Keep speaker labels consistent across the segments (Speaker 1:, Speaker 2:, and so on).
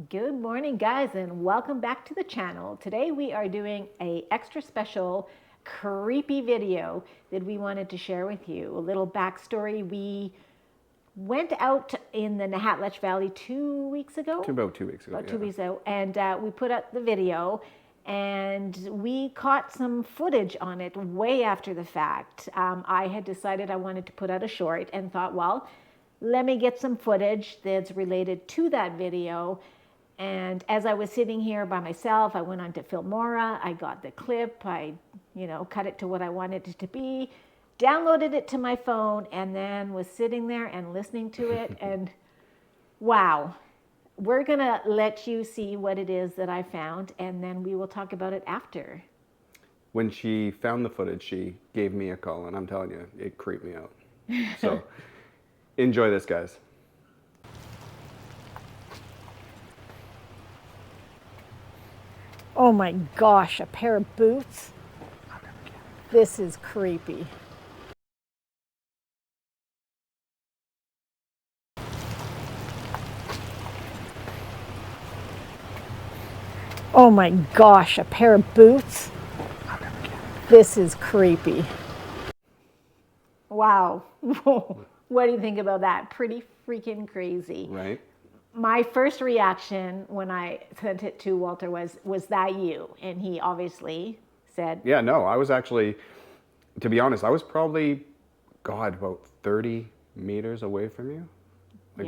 Speaker 1: Good morning, guys, and welcome back to the channel. Today we are doing a extra special creepy video that we wanted to share with you. A little backstory. We went out in the Nahatlatch Valley 2 weeks ago.
Speaker 2: About 2 weeks ago.
Speaker 1: About 2 weeks ago, and we put up the video, and we caught some footage on it way after the fact. I had decided I wanted to put out a short and thought, well, let me get some footage that's related to that video. And as I was sitting here by myself, I went on to Filmora, I got the clip, I cut it to what I wanted it to be, downloaded it to my phone, and then was sitting there and listening to it, and wow. We're gonna let you see what it is that I found, and then we will talk about it after.
Speaker 2: When she found the footage, she gave me a call, and I'm telling you, it creeped me out. So enjoy this, guys.
Speaker 1: Oh my gosh, a pair of boots? This is creepy. Oh my gosh, a pair of boots? This is creepy. Wow. What do you think about that? Pretty freaking crazy.
Speaker 2: Right?
Speaker 1: My first reaction when I sent it to Walter was that you? And he obviously said...
Speaker 2: Yeah, no, I was actually, to be honest, I was probably, about 30 meters away from you.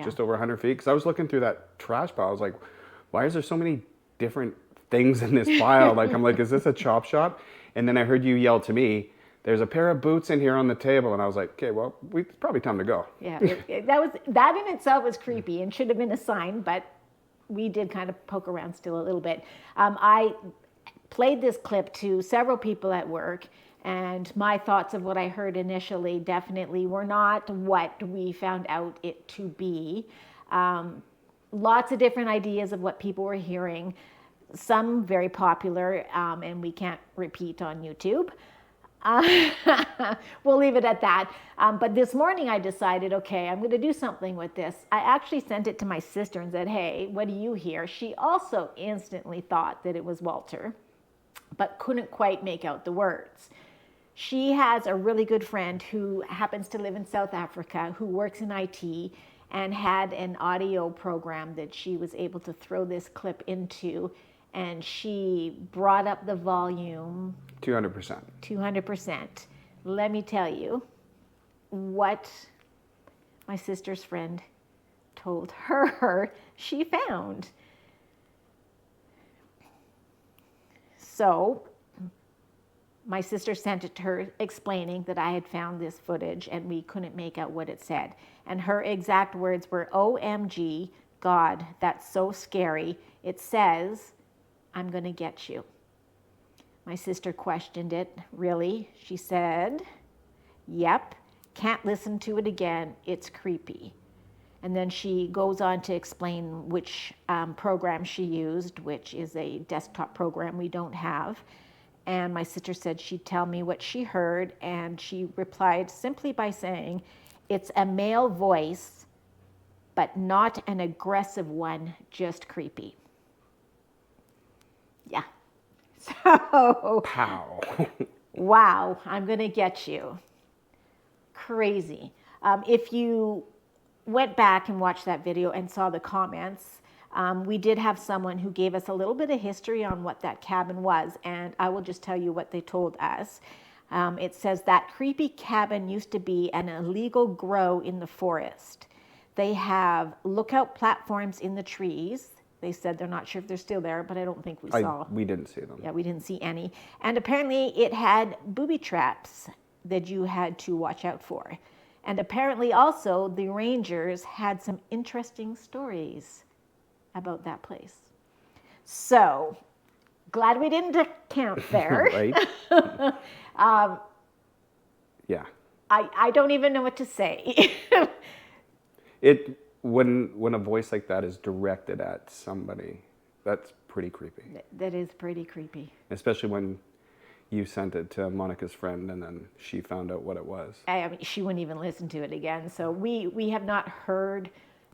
Speaker 2: Just over 100 feet. Because I was looking through that trash pile. I was like, why is there so many different things in this pile? I'm like, is this a chop shop? And then I heard you yell to me, there's a pair of boots in here on the table. And I was like, okay, well, it's probably time to go.
Speaker 1: Yeah, that in itself was creepy and should have been a sign, but we did kind of poke around still a little bit. I played this clip to several people at work, and my thoughts of what I heard initially definitely were not what we found out it to be. Lots of different ideas of what people were hearing, some very popular, and we can't repeat on YouTube. We'll leave it at that. But this morning I decided, okay, I'm going to do something with this. I actually sent it to my sister and said, hey, what do you hear? She also instantly thought that it was Walter, but couldn't quite make out the words. She has a really good friend who happens to live in South Africa, who works in IT, and had an audio program that she was able to throw this clip into, and she brought up the volume
Speaker 2: 200%.
Speaker 1: 200%. Let me tell you what my sister's friend told her she found. So my sister sent it to her explaining that I had found this footage and we couldn't make out what it said. And her exact words were, OMG, God, that's so scary. It says, I'm going to get you. My sister questioned it. Really? She said, yep, can't listen to it again. It's creepy. And then she goes on to explain which program she used, which is a desktop program we don't have. And my sister said she'd tell me what she heard, and she replied simply by saying, it's a male voice, but not an aggressive one, just creepy. Yeah. So,
Speaker 2: Pow.
Speaker 1: wow, I'm going to get you. Crazy. If you went back and watched that video and saw the comments, we did have someone who gave us a little bit of history on what that cabin was, and I will just tell you what they told us. It says that creepy cabin used to be an illegal grow in the forest. They have lookout platforms in the trees. They said they're not sure if they're still there, but I don't think we saw.
Speaker 2: We didn't see them.
Speaker 1: Yeah, we didn't see any. And apparently it had booby traps that you had to watch out for. And apparently also the rangers had some interesting stories about that place. So, glad we didn't camp there.
Speaker 2: Right? Yeah.
Speaker 1: I don't even know what to say.
Speaker 2: When a voice like that is directed at somebody, that's pretty creepy.
Speaker 1: That is pretty creepy.
Speaker 2: Especially when you sent it to Monica's friend and then she found out what it was.
Speaker 1: I mean, she wouldn't even listen to it again. So we have not heard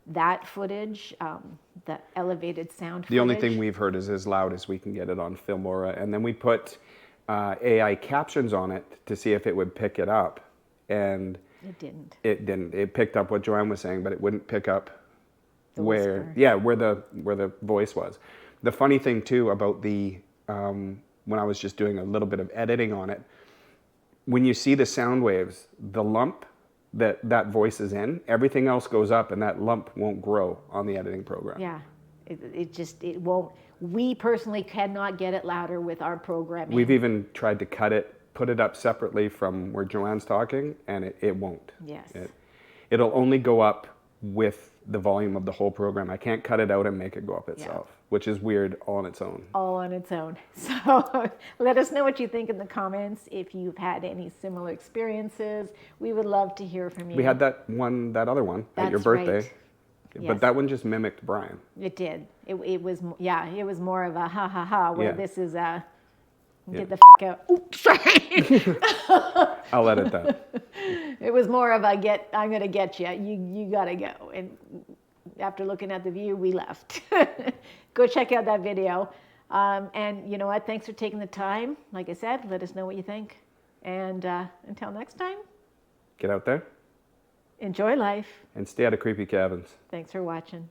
Speaker 1: that footage, the elevated sound footage.
Speaker 2: The only thing we've heard is as loud as we can get it on Filmora. And then we put AI captions on it to see if it would pick it up. And
Speaker 1: it didn't.
Speaker 2: It didn't. It picked up what Joanne was saying, but it wouldn't pick up
Speaker 1: The
Speaker 2: where,
Speaker 1: whisper.
Speaker 2: where the voice was. The funny thing too about the, when I was just doing a little bit of editing on it, when you see the sound waves, the lump that voice is in, everything else goes up and that lump won't grow on the editing program.
Speaker 1: Yeah, it won't. We personally cannot get it louder with our programming.
Speaker 2: We've even tried to cut it, put it up separately from where Joanne's talking, and it won't.
Speaker 1: Yes.
Speaker 2: It'll only go up with the volume of the whole program. I can't cut it out and make it go up itself, which is weird all on its own.
Speaker 1: All on its own. So let us know what you think in the comments. If you've had any similar experiences, we would love to hear from you.
Speaker 2: We had that other one at your birthday.
Speaker 1: Right.
Speaker 2: But
Speaker 1: Yes.
Speaker 2: that one just mimicked Brian.
Speaker 1: It did. It was more of a ha ha ha, where this is a get the out. Oops, sorry.
Speaker 2: I'll edit that.
Speaker 1: It was more of a I'm gonna get you. You gotta go. And after looking at the view, we left. Go check out that video. And you know what? Thanks for taking the time. Like I said, let us know what you think. And until next time,
Speaker 2: Get out there
Speaker 1: enjoy life.
Speaker 2: and stay out of creepy cabins.
Speaker 1: Thanks for watching.